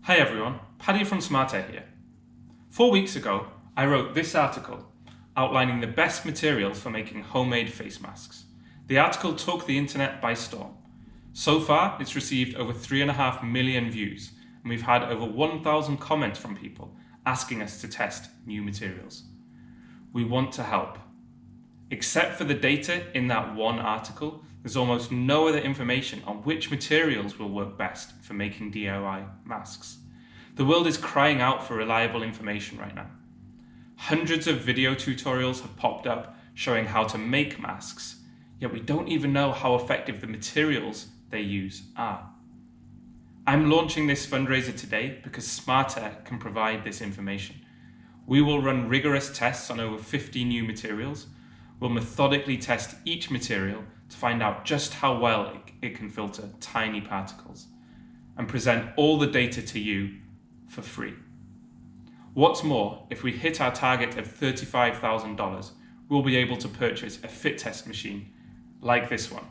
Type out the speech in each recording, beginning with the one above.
Hi everyone, Paddy from Smart Air here. 4 weeks ago, I wrote this article outlining the best materials for making homemade face masks. The article took the internet by storm. So far, it's received over 3.5 million views, and we've had over 1,000 comments from people asking us to test new materials. We want to help. Except for the data in that one article, there's almost no other information on which materials will work best for making DIY masks. The world is crying out for reliable information right now. Hundreds of video tutorials have popped up showing how to make masks, yet we don't even know how effective the materials they use are. I'm launching this fundraiser today because Smart Air can provide this information. We will run rigorous tests on over 50 new materials. We'll methodically test each material to find out just how well it can filter tiny particles, and present all the data to you for free. What's more, if we hit our target of $35,000, we'll be able to purchase a fit test machine like this one.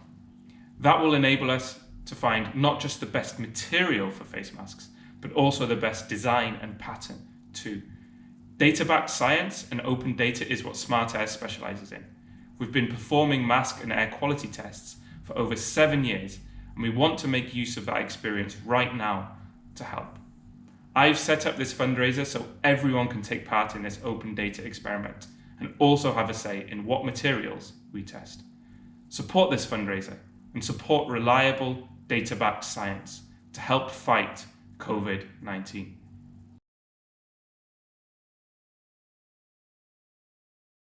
That will enable us to find not just the best material for face masks, but also the best design and pattern too. Data-backed science and open data is what Smart Air specializes in. We've been performing mask and air quality tests for over 7 years, and we want to make use of that experience right now to help. I've set up this fundraiser so everyone can take part in this open data experiment and also have a say in what materials we test. Support this fundraiser and support reliable data-backed science to help fight COVID-19.